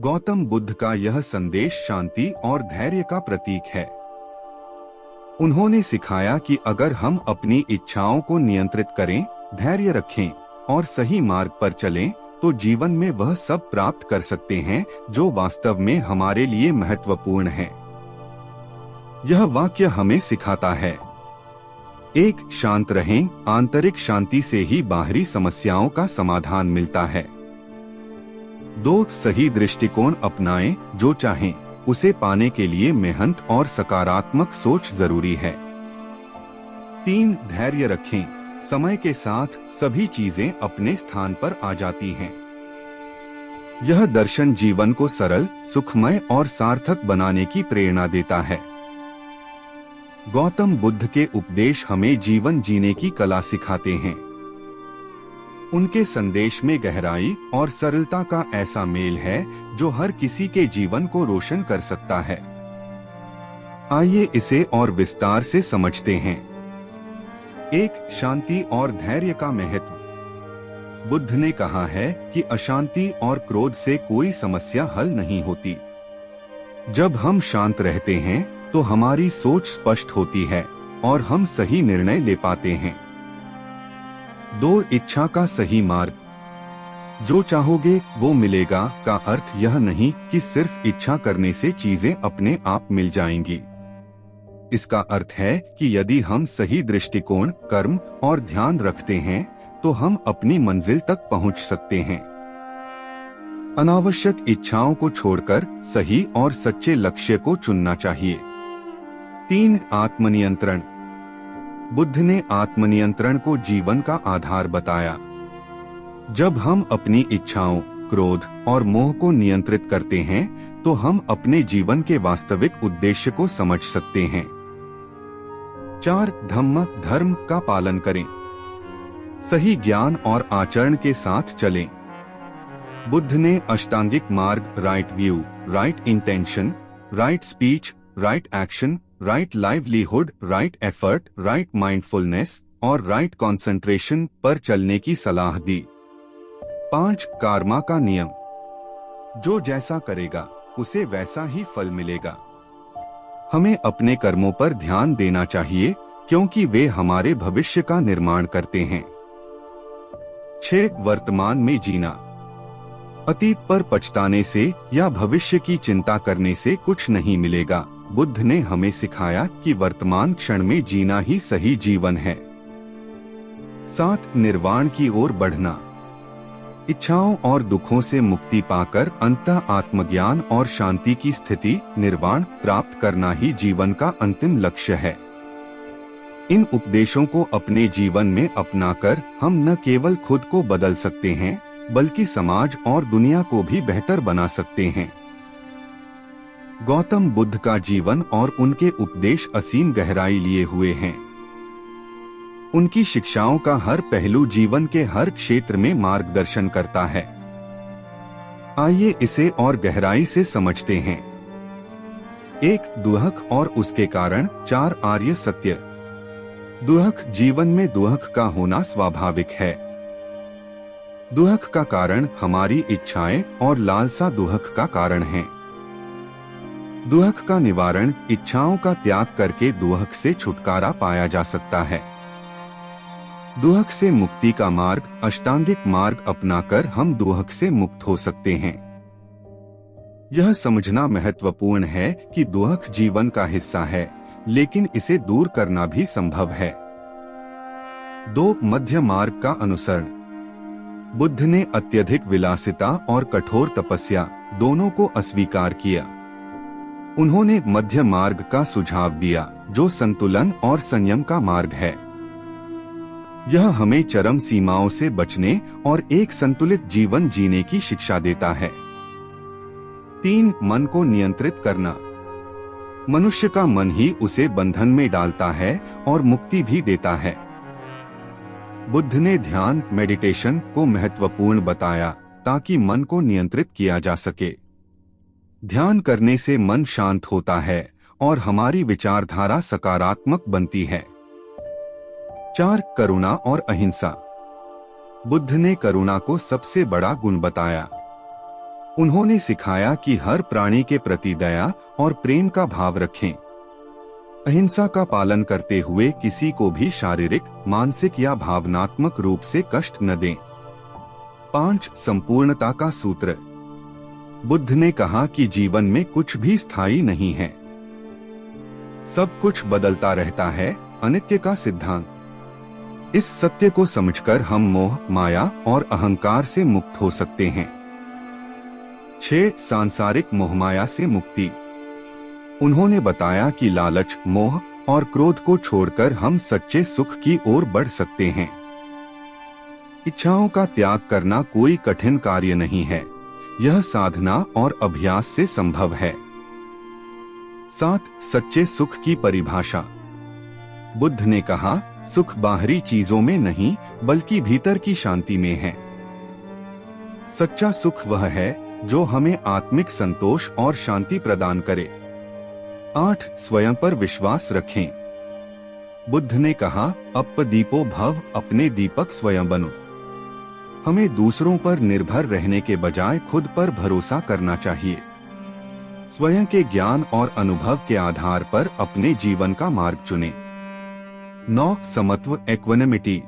गौतम बुद्ध का यह संदेश शांति और धैर्य का प्रतीक है। उन्होंने सिखाया कि अगर हम अपनी इच्छाओं को नियंत्रित करें, धैर्य रखें और सही मार्ग पर चलें, तो जीवन में वह सब प्राप्त कर सकते हैं जो वास्तव में हमारे लिए महत्वपूर्ण है। यह वाक्य हमें सिखाता है, 1. शांत रहें, आंतरिक शांति से ही बाहरी समस्याओं का समाधान मिलता है। 2. सही दृष्टिकोण अपनाएं, जो चाहें उसे पाने के लिए मेहनत और सकारात्मक सोच जरूरी है। 3. धैर्य रखें, समय के साथ सभी चीजें अपने स्थान पर आ जाती हैं। यह दर्शन जीवन को सरल, सुखमय और सार्थक बनाने की प्रेरणा देता है। गौतम बुद्ध के उपदेश हमें जीवन जीने की कला सिखाते हैं। उनके संदेश में गहराई और सरलता का ऐसा मेल है जो हर किसी के जीवन को रोशन कर सकता है। आइए इसे और विस्तार से समझते हैं। 1. शांति और धैर्य का महत्व। बुद्ध ने कहा है कि अशांति और क्रोध से कोई समस्या हल नहीं होती। जब हम शांत रहते हैं तो हमारी सोच स्पष्ट होती है और हम सही निर्णय ले पाते हैं। 2. इच्छा का सही मार्ग। जो चाहोगे वो मिलेगा का अर्थ यह नहीं कि सिर्फ इच्छा करने से चीजें अपने आप मिल जाएंगी। इसका अर्थ है कि यदि हम सही दृष्टिकोण, कर्म और ध्यान रखते हैं तो हम अपनी मंजिल तक पहुंच सकते हैं। अनावश्यक इच्छाओं को छोड़कर सही और सच्चे लक्ष्य को चुनना चाहिए। 3. आत्मनियंत्रण। बुद्ध ने आत्मनियंत्रण को जीवन का आधार बताया। जब हम अपनी इच्छाओं, क्रोध और मोह को नियंत्रित करते हैं तो हम अपने जीवन के वास्तविक उद्देश्य को समझ सकते हैं। 4. धर्म का पालन करें, सही ज्ञान और आचरण के साथ चलें। बुद्ध ने अष्टांगिक मार्ग, right view, right intention, right speech, right action, right livelihood, right effort, right mindfulness और राइट कंसंट्रेशन पर चलने की सलाह दी। 5. कर्मा का नियम। जो जैसा करेगा उसे वैसा ही फल मिलेगा। हमें अपने कर्मों पर ध्यान देना चाहिए क्योंकि वे हमारे भविष्य का निर्माण करते हैं। 6. वर्तमान में जीना। अतीत पर पछताने से या भविष्य की चिंता करने से कुछ नहीं मिलेगा। बुद्ध ने हमें सिखाया कि वर्तमान क्षण में जीना ही सही जीवन है। 7. निर्वाण की ओर बढ़ना। इच्छाओं और दुखों से मुक्ति पाकर अंततः आत्मज्ञान और शांति की स्थिति, निर्वाण प्राप्त करना ही जीवन का अंतिम लक्ष्य है। इन उपदेशों को अपने जीवन में अपनाकर हम न केवल खुद को बदल सकते हैं बल्कि समाज और दुनिया को भी बेहतर बना सकते हैं। गौतम बुद्ध का जीवन और उनके उपदेश असीम गहराई लिए हुए हैं। उनकी शिक्षाओं का हर पहलू जीवन के हर क्षेत्र में मार्गदर्शन करता है। आइए इसे और गहराई से समझते हैं। 1. दुहक और उसके कारण। 4. आर्य सत्य। दुहक। जीवन में दुहक का होना स्वाभाविक है। दुहक का कारण हमारी इच्छाएं और लालसा दुहक का कारण है। दुहक का निवारण इच्छाओं का त्याग करके दुहक से छुटकारा पाया जा सकता है। दुहक से मुक्ति का मार्ग, अष्टांगिक मार्ग अपनाकर हम दुहक से मुक्त हो सकते हैं। यह समझना महत्वपूर्ण है कि दुहक जीवन का हिस्सा है, लेकिन इसे दूर करना भी संभव है। 2. मध्य मार्ग का अनुसरण। बुद्ध ने अत्यधिक विलासिता और कठोर तपस्या दोनों को अस्वीकार किया। उन्होंने मध्य मार्ग का सुझाव दिया, जो संतुलन और संयम का मार्ग है। यह हमें चरम सीमाओं से बचने और एक संतुलित जीवन जीने की शिक्षा देता है। 3. मन को नियंत्रित करना। मनुष्य का मन ही उसे बंधन में डालता है और मुक्ति भी देता है। बुद्ध ने ध्यान, मेडिटेशन को महत्वपूर्ण बताया ताकि मन को नियंत्रित किया जा सके। ध्यान करने से मन शांत होता है और हमारी विचारधारा सकारात्मक बनती है। 4. करुणा और अहिंसा। बुद्ध ने करुणा को सबसे बड़ा गुण बताया। उन्होंने सिखाया कि हर प्राणी के प्रति दया और प्रेम का भाव रखें। अहिंसा का पालन करते हुए किसी को भी शारीरिक, मानसिक या भावनात्मक रूप से कष्ट न दें। 5. संपूर्णता का सूत्र। बुद्ध ने कहा कि जीवन में कुछ भी स्थायी नहीं है, सब कुछ बदलता रहता है, अनित्य का सिद्धांत। इस सत्य को समझकर हम मोह, माया और अहंकार से मुक्त हो सकते हैं। 6. सांसारिक मोहमाया से मुक्ति। उन्होंने बताया कि लालच, मोह और क्रोध को छोड़कर हम सच्चे सुख की ओर बढ़ सकते हैं। इच्छाओं का त्याग करना कोई कठिन कार्य नहीं है, यह साधना और अभ्यास से संभव है। 7. सच्चे सुख की परिभाषा। बुद्ध ने कहा, सुख बाहरी चीजों में नहीं बल्कि भीतर की शांति में है। सच्चा सुख वह है जो हमें आत्मिक संतोष और शांति प्रदान करे। 8. स्वयं पर विश्वास रखें। बुद्ध ने कहा, अपदीपो भव, अपने दीपक स्वयं बनो। हमें दूसरों पर निर्भर रहने के बजाय खुद पर भरोसा करना चाहिए। स्वयं के ज्ञान और अनुभव के आधार पर अपने जीवन का मार्ग चुनें। 9. समत्व, इक्विनिमिटी।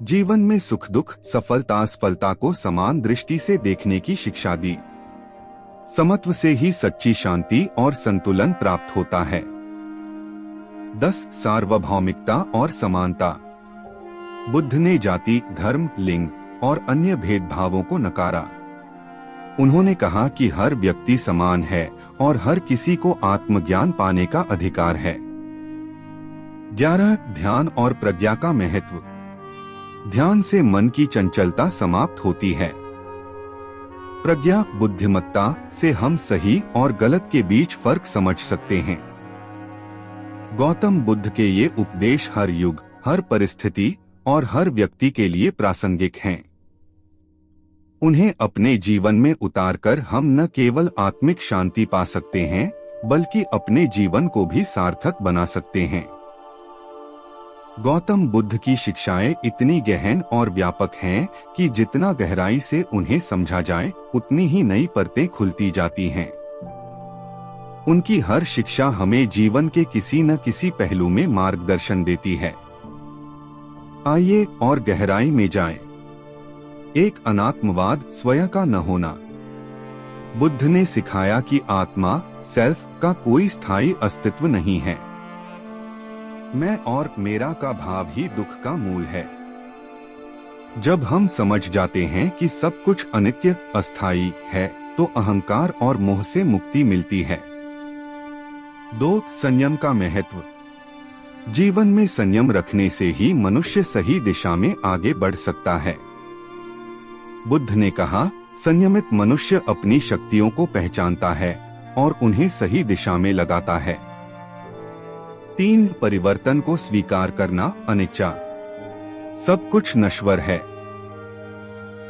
जीवन में सुख दुख, सफलता असफलता को समान दृष्टि से देखने की शिक्षा दी। समत्व से ही सच्ची शांति और संतुलन प्राप्त होता है। 10. सार्वभौमिकता और समानता। बुद्ध ने जाति, धर्म, लिंग और अन्य भेदभावों को नकारा। उन्होंने कहा कि हर व्यक्ति समान है और हर किसी को आत्मज्ञान पाने का अधिकार है। 11. ध्यान और प्रज्ञा का महत्व। ध्यान से मन की चंचलता समाप्त होती है। प्रज्ञा, बुद्धिमत्ता से हम सही और गलत के बीच फर्क समझ सकते हैं। गौतम बुद्ध के ये उपदेश हर युग, हर परिस्थिति और हर व्यक्ति के लिए प्रासंगिक हैं। उन्हें अपने जीवन में उतारकर हम न केवल आत्मिक शांति पा सकते हैं बल्कि अपने जीवन को भी सार्थक बना सकते हैं। गौतम बुद्ध की शिक्षाएं इतनी गहन और व्यापक हैं कि जितना गहराई से उन्हें समझा जाए उतनी ही नई परतें खुलती जाती हैं। उनकी हर शिक्षा हमें जीवन के किसी न किसी पहलू में मार्गदर्शन देती है। आइए और गहराई में जाएं। 1. अनात्मवाद, स्वयं का न होना। बुद्ध ने सिखाया कि आत्मा, सेल्फ का कोई स्थायी अस्तित्व नहीं है। मैं और मेरा का भाव ही दुख का मूल है। जब हम समझ जाते हैं कि सब कुछ अनित्य, अस्थायी है, तो अहंकार और मोह से मुक्ति मिलती है। 2. संयम का महत्व। जीवन में संयम रखने से ही मनुष्य सही दिशा में आगे बढ़ सकता है। बुद्ध ने कहा, संयमित मनुष्य अपनी शक्तियों को पहचानता है और उन्हें सही दिशा में लगाता है। 3. परिवर्तन को स्वीकार करना, अनिच्छा। सब कुछ नश्वर है।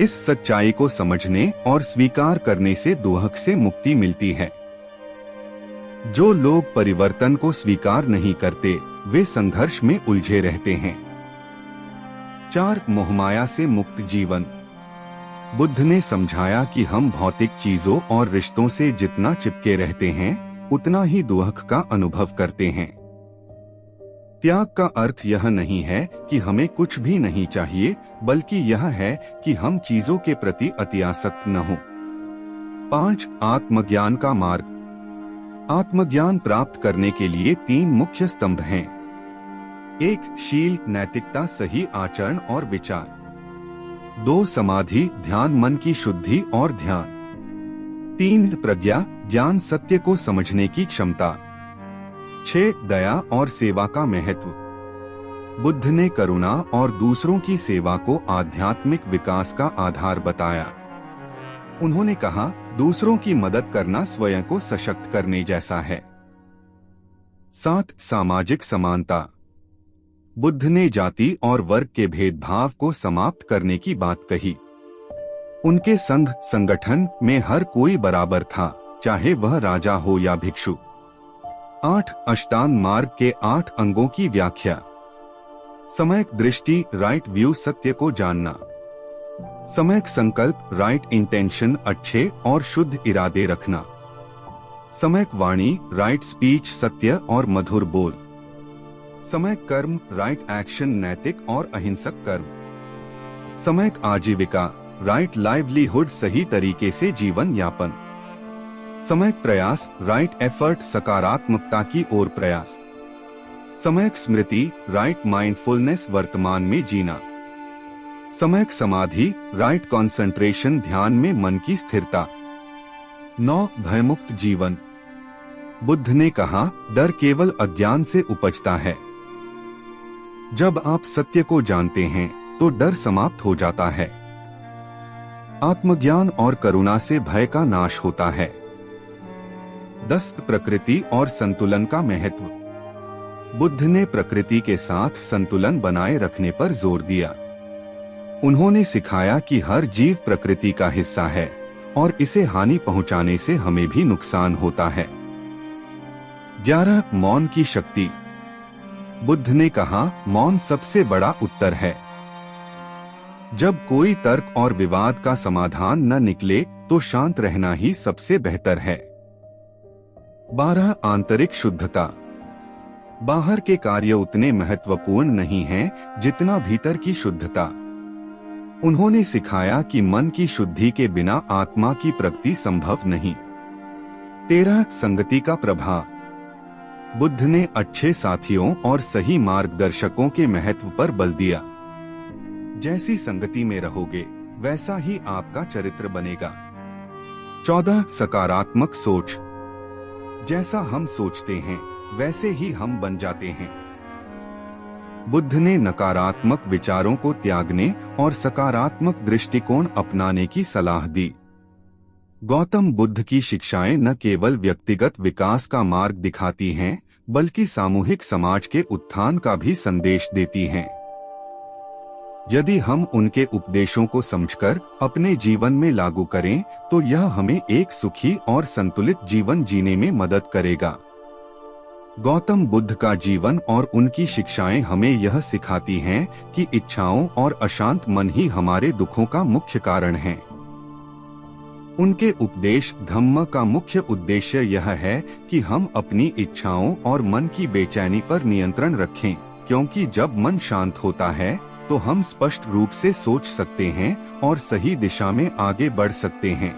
इस सच्चाई को समझने और स्वीकार करने से दुख से मुक्ति मिलती है। जो लोग परिवर्तन को स्वीकार नहीं करते वे संघर्ष में उलझे रहते हैं। 4. मोहमाया से मुक्त जीवन। बुद्ध ने समझाया कि हम भौतिक चीजों और रिश्तों से जितना चिपके रहते हैं उतना ही दुख का अनुभव करते हैं। त्याग का अर्थ यह नहीं है कि हमें कुछ भी नहीं चाहिए, बल्कि यह है कि हम चीजों के प्रति अतिआसक्त न हों। 5. आत्मज्ञान का मार्ग। आत्मज्ञान प्राप्त करने के लिए 3 मुख्य स्तंभ हैं। 1. शील, नैतिकता, सही आचरण और विचार। 2. समाधि, ध्यान, मन की शुद्धि और ध्यान। 3. प्रज्ञा, ज्ञान, सत्य को समझने की क्षमता। 6. दया और सेवा का महत्व। बुद्ध ने करुणा और दूसरों की सेवा को आध्यात्मिक विकास का आधार बताया। उन्होंने कहा, दूसरों की मदद करना स्वयं को सशक्त करने जैसा है। 7. सामाजिक समानता। बुद्ध ने जाति और वर्ग के भेदभाव को समाप्त करने की बात कही। उनके संघ संगठन में हर कोई बराबर था, चाहे वह राजा हो या भिक्षु। 8. अष्टांग मार्ग के 8 अंगों की व्याख्या। समय, दृष्टि, राइट व्यू, सत्य को जानना। सम्यक संकल्प राइट इंटेंशन, अच्छे और शुद्ध इरादे रखना। सम्यक वाणी राइट स्पीच, सत्य और मधुर बोल। सम्यक कर्म राइट एक्शन, नैतिक और अहिंसक कर्म। सम्यक आजीविका राइट लाइवलीहुड, सही तरीके से जीवन यापन। सम्यक प्रयास राइट एफर्ट, सकारात्मकता की ओर प्रयास। सम्यक स्मृति राइट माइंडफुलनेस, वर्तमान में जीना। सम्यक समाधि राइट कंसंट्रेशन, ध्यान में मन की स्थिरता। 9 भयमुक्त जीवन। बुद्ध ने कहा, डर केवल अज्ञान से उपजता है। जब आप सत्य को जानते हैं तो डर समाप्त हो जाता है। आत्मज्ञान और करुणा से भय का नाश होता है। 10 प्रकृति और संतुलन का महत्व। बुद्ध ने प्रकृति के साथ संतुलन बनाए रखने पर जोर दिया। उन्होंने सिखाया कि हर जीव प्रकृति का हिस्सा है और इसे हानि पहुंचाने से हमें भी नुकसान होता है। 11 मौन की शक्ति। बुद्ध ने कहा, मौन सबसे बड़ा उत्तर है। जब कोई तर्क और विवाद का समाधान न निकले तो शांत रहना ही सबसे बेहतर है। 12 आंतरिक शुद्धता। बाहर के कार्य उतने महत्वपूर्ण नहीं हैं जितना भीतर की शुद्धता। उन्होंने सिखाया कि मन की शुद्धि के बिना आत्मा की प्रगति संभव नहीं। 13 संगति का प्रभाव। बुद्ध ने अच्छे साथियों और सही मार्गदर्शकों के महत्व पर बल दिया। जैसी संगति में रहोगे वैसा ही आपका चरित्र बनेगा। 14 सकारात्मक सोच। जैसा हम सोचते हैं वैसे ही हम बन जाते हैं। बुद्ध ने नकारात्मक विचारों को त्यागने और सकारात्मक दृष्टिकोण अपनाने की सलाह दी। गौतम बुद्ध की शिक्षाएं न केवल व्यक्तिगत विकास का मार्ग दिखाती हैं, बल्कि सामूहिक समाज के उत्थान का भी संदेश देती हैं। यदि हम उनके उपदेशों को समझकर अपने जीवन में लागू करें तो यह हमें एक सुखी और संतुलित जीवन जीने में मदद करेगा। गौतम बुद्ध का जीवन और उनकी शिक्षाएं हमें यह सिखाती हैं कि इच्छाओं और अशांत मन ही हमारे दुखों का मुख्य कारण हैं। उनके उपदेश धम्म का मुख्य उद्देश्य यह है कि हम अपनी इच्छाओं और मन की बेचैनी पर नियंत्रण रखें, क्योंकि जब मन शांत होता है तो हम स्पष्ट रूप से सोच सकते हैं और सही दिशा में आगे बढ़ सकते हैं।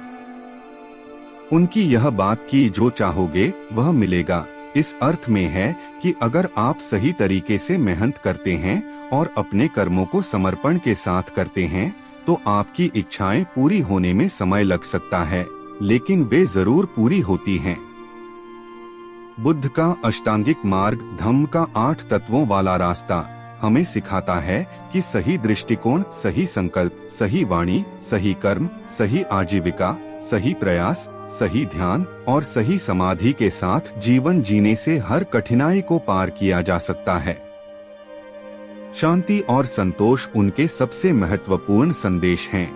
उनकी यह बात कि जो चाहोगे वह मिलेगा, इस अर्थ में है कि अगर आप सही तरीके से मेहनत करते हैं और अपने कर्मों को समर्पण के साथ करते हैं तो आपकी इच्छाएं पूरी होने में समय लग सकता है, लेकिन वे जरूर पूरी होती हैं। बुद्ध का अष्टांगिक मार्ग धम्म का 8 तत्वों वाला रास्ता हमें सिखाता है कि सही दृष्टिकोण, सही संकल्प, सही वाणी, सही कर्म, सही आजीविका, सही प्रयास, सही ध्यान और सही समाधि के साथ जीवन जीने से हर कठिनाई को पार किया जा सकता है। शांति और संतोष उनके सबसे महत्वपूर्ण संदेश हैं।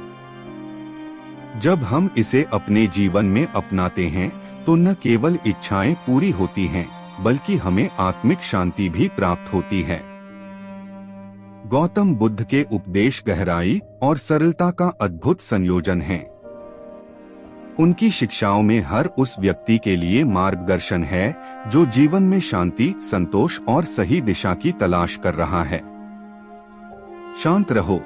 जब हम इसे अपने जीवन में अपनाते हैं तो न केवल इच्छाएं पूरी होती हैं, बल्कि हमें आत्मिक शांति भी प्राप्त होती है। गौतम बुद्ध के उपदेश गहराई और सरलता का अद्भुत संयोजन है। उनकी शिक्षाओं में हर उस व्यक्ति के लिए मार्गदर्शन है जो जीवन में शांति, संतोष और सही दिशा की तलाश कर रहा है। शांत रहो,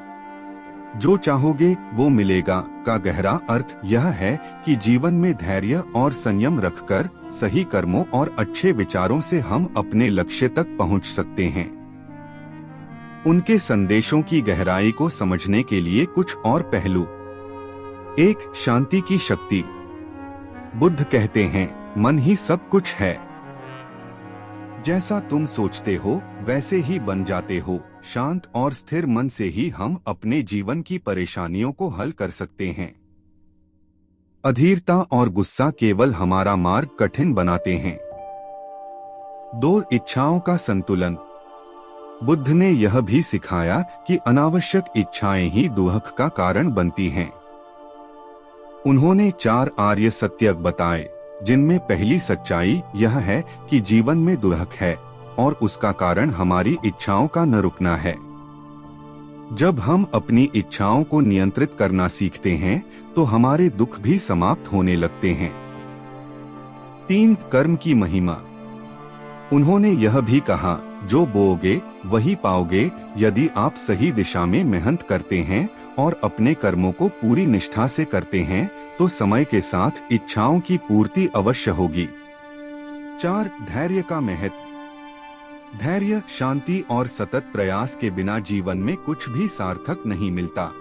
जो चाहोगे वो मिलेगा का गहरा अर्थ यह है कि जीवन में धैर्य और संयम रखकर सही कर्मों और अच्छे विचारों से हम अपने लक्ष्य तक पहुंच सकते हैं। उनके संदेशों की गहराई को समझने के लिए कुछ और पहलू। 1 शांति की शक्ति। बुद्ध कहते हैं, मन ही सब कुछ है। जैसा तुम सोचते हो वैसे ही बन जाते हो। शांत और स्थिर मन से ही हम अपने जीवन की परेशानियों को हल कर सकते हैं। अधीरता और गुस्सा केवल हमारा मार्ग कठिन बनाते हैं। 2 इच्छाओं का संतुलन। बुद्ध ने यह भी सिखाया कि अनावश्यक इच्छाएं ही दुख का कारण बनती हैं। उन्होंने 4 आर्य सत्य बताए, जिनमें पहली सच्चाई यह है कि जीवन में दुख है और उसका कारण हमारी इच्छाओं का न रुकना है। जब हम अपनी इच्छाओं को नियंत्रित करना सीखते हैं तो हमारे दुख भी समाप्त होने लगते हैं। 3. कर्म की महिमा। उन्होंने यह भी कहा, जो बोओगे वही पाओगे। यदि आप सही दिशा में मेहनत करते हैं और अपने कर्मों को पूरी निष्ठा से करते हैं तो समय के साथ इच्छाओं की पूर्ति अवश्य होगी। 4. धैर्य का महत्व। धैर्य, शांति और सतत प्रयास के बिना जीवन में कुछ भी सार्थक नहीं मिलता।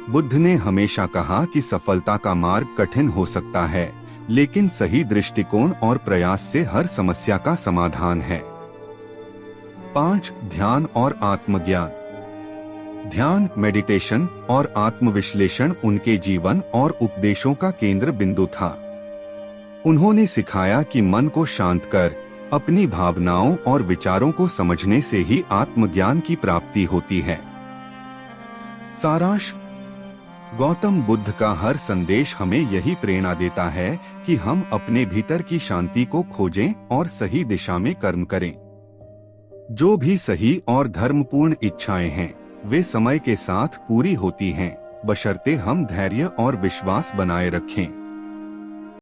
बुद्ध ने हमेशा कहा कि सफलता का मार्ग कठिन हो सकता है, लेकिन सही दृष्टिकोण और प्रयास से हर समस्या का समाधान है। 5. ध्यान और आत्मज्ञान। ध्यान, मेडिटेशन और आत्मविश्लेषण उनके जीवन और उपदेशों का केंद्र बिंदु था। उन्होंने सिखाया कि मन को शांत कर अपनी भावनाओं और विचारों को समझने से ही आत्मज्ञान की प्राप्ति होती है। सारांश। गौतम बुद्ध का हर संदेश हमें यही प्रेरणा देता है कि हम अपने भीतर की शांति को खोजें और सही दिशा में कर्म करें। जो भी सही और धर्मपूर्ण इच्छाएं हैं वे समय के साथ पूरी होती हैं, बशर्ते हम धैर्य और विश्वास बनाए रखें।